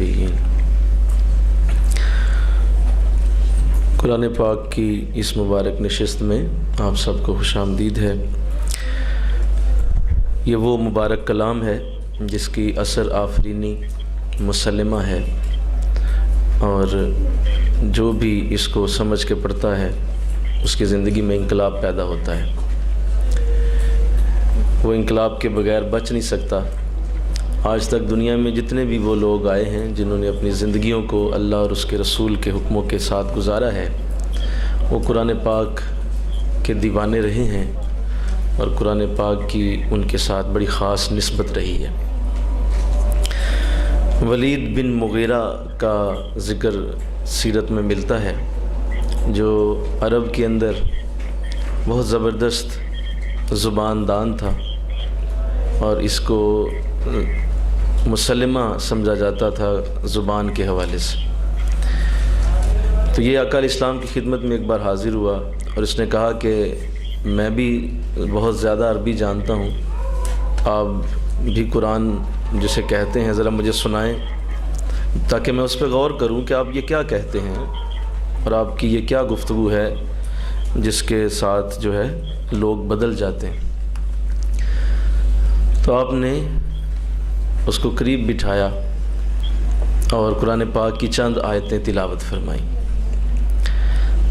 النبیین۔ قرآن پاک کی اس مبارک نشست میں آپ سب کو خوش آمدید ہے۔ یہ وہ مبارک کلام ہے جس کی اثر آفرینی مسلمہ ہے، اور جو بھی اس کو سمجھ کے پڑھتا ہے اس کی زندگی میں انقلاب پیدا ہوتا ہے۔ وہ انقلاب کے بغیر بچ نہیں سکتا۔ آج تک دنیا میں جتنے بھی وہ لوگ آئے ہیں جنہوں نے اپنی زندگیوں کو اللہ اور اس کے رسول کے حکموں کے ساتھ گزارا ہے، وہ قرآن پاک کے دیوانے رہے ہیں، اور قرآن پاک کی ان کے ساتھ بڑی خاص نسبت رہی ہے۔ ولید بن مغیرہ کا ذکر سیرت میں ملتا ہے، جو عرب کے اندر بہت زبردست زبان دان تھا، اور اس کو مسلمہ سمجھا جاتا تھا زبان کے حوالے سے۔ تو یہ اکال اسلام کی خدمت میں ایک بار حاضر ہوا، اور اس نے کہا کہ میں بھی بہت زیادہ عربی جانتا ہوں، آپ بھی قرآن جسے کہتے ہیں ذرا مجھے سنائیں، تاکہ میں اس پہ غور کروں کہ آپ یہ کیا کہتے ہیں، اور آپ کی یہ کیا گفتگو ہے جس کے ساتھ جو ہے لوگ بدل جاتے ہیں۔ تو آپ نے اس کو قریب بٹھایا اور قرآن پاک کی چند آیتیں تلاوت فرمائیں۔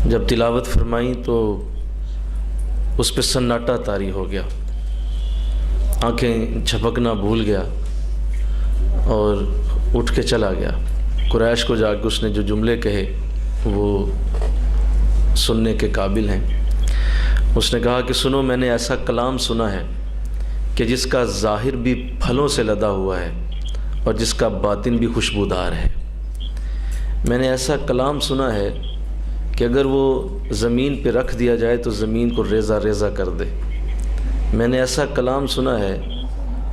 جب تلاوت فرمائیں تو اس پہ سناٹا طاری ہو گیا، آنکھیں جھپکنا بھول گیا اور اٹھ کے چلا گیا۔ قریش کو جا کے اس نے جو جملے کہے وہ سننے کے قابل ہیں۔ اس نے کہا کہ سنو، میں نے ایسا کلام سنا ہے کہ جس کا ظاہر بھی پھلوں سے لدا ہوا ہے اور جس کا باطن بھی خوشبودار ہے۔ میں نے ایسا کلام سنا ہے کہ اگر وہ زمین پہ رکھ دیا جائے تو زمین کو ریزہ ریزہ کر دے۔ میں نے ایسا کلام سنا ہے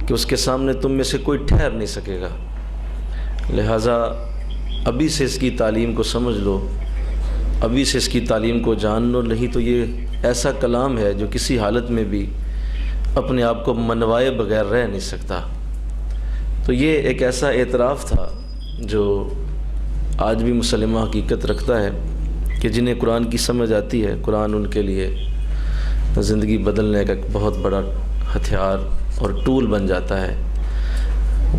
کہ اس کے سامنے تم میں سے کوئی ٹھہر نہیں سکے گا۔ لہٰذا ابھی سے اس کی تعلیم کو سمجھ لو، ابھی سے اس کی تعلیم کو جان لو، نہیں تو یہ ایسا کلام ہے جو کسی حالت میں بھی اپنے آپ کو منوائے بغیر رہ نہیں سکتا۔ تو یہ ایک ایسا اعتراف تھا جو آج بھی مسلمہ حقیقت رکھتا ہے کہ جنہیں قرآن کی سمجھ آتی ہے، قرآن ان کے لیے زندگی بدلنے کا ایک بہت بڑا ہتھیار اور ٹول بن جاتا ہے۔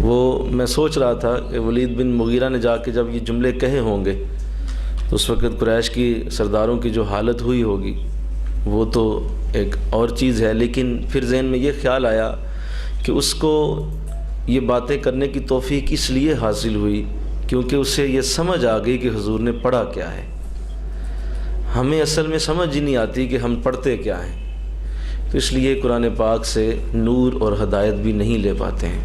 وہ میں سوچ رہا تھا کہ ولید بن مغیرہ نے جا کے جب یہ جملے کہے ہوں گے تو اس وقت قریش کی سرداروں کی جو حالت ہوئی ہوگی وہ تو ایک اور چیز ہے، لیکن پھر ذہن میں یہ خیال آیا کہ اس کو یہ باتیں کرنے کی توفیق اس لیے حاصل ہوئی کیونکہ اسے یہ سمجھ آ گئی کہ حضور نے پڑھا کیا ہے۔ ہمیں اصل میں سمجھ ہی نہیں آتی کہ ہم پڑھتے کیا ہیں، تو اس لیے قرآن پاک سے نور اور ہدایت بھی نہیں لے پاتے ہیں۔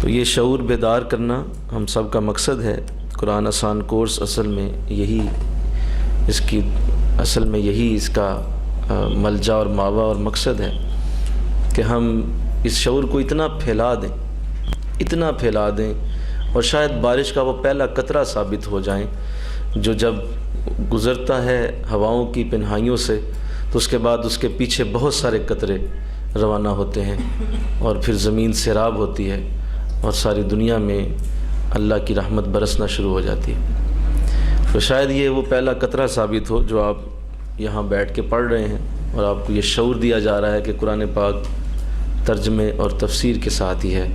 تو یہ شعور بیدار کرنا ہم سب کا مقصد ہے۔ قرآن آسان کورس اصل میں یہی اس کا ملجا اور ماوا اور مقصد ہے کہ ہم اس شعور کو اتنا پھیلا دیں اور شاید بارش کا وہ پہلا قطرہ ثابت ہو جائیں جو جب گزرتا ہے ہواؤں کی پنہائیوں سے تو اس کے بعد اس کے پیچھے بہت سارے قطرے روانہ ہوتے ہیں، اور پھر زمین سیراب ہوتی ہے اور ساری دنیا میں اللہ کی رحمت برسنا شروع ہو جاتی ہے۔ تو شاید یہ وہ پہلا قطرہ ثابت ہو جو آپ یہاں بیٹھ کے پڑھ رہے ہیں، اور آپ کو یہ شعور دیا جا رہا ہے کہ قرآن پاک ترجمے اور تفسیر کے ساتھ ہی ہے۔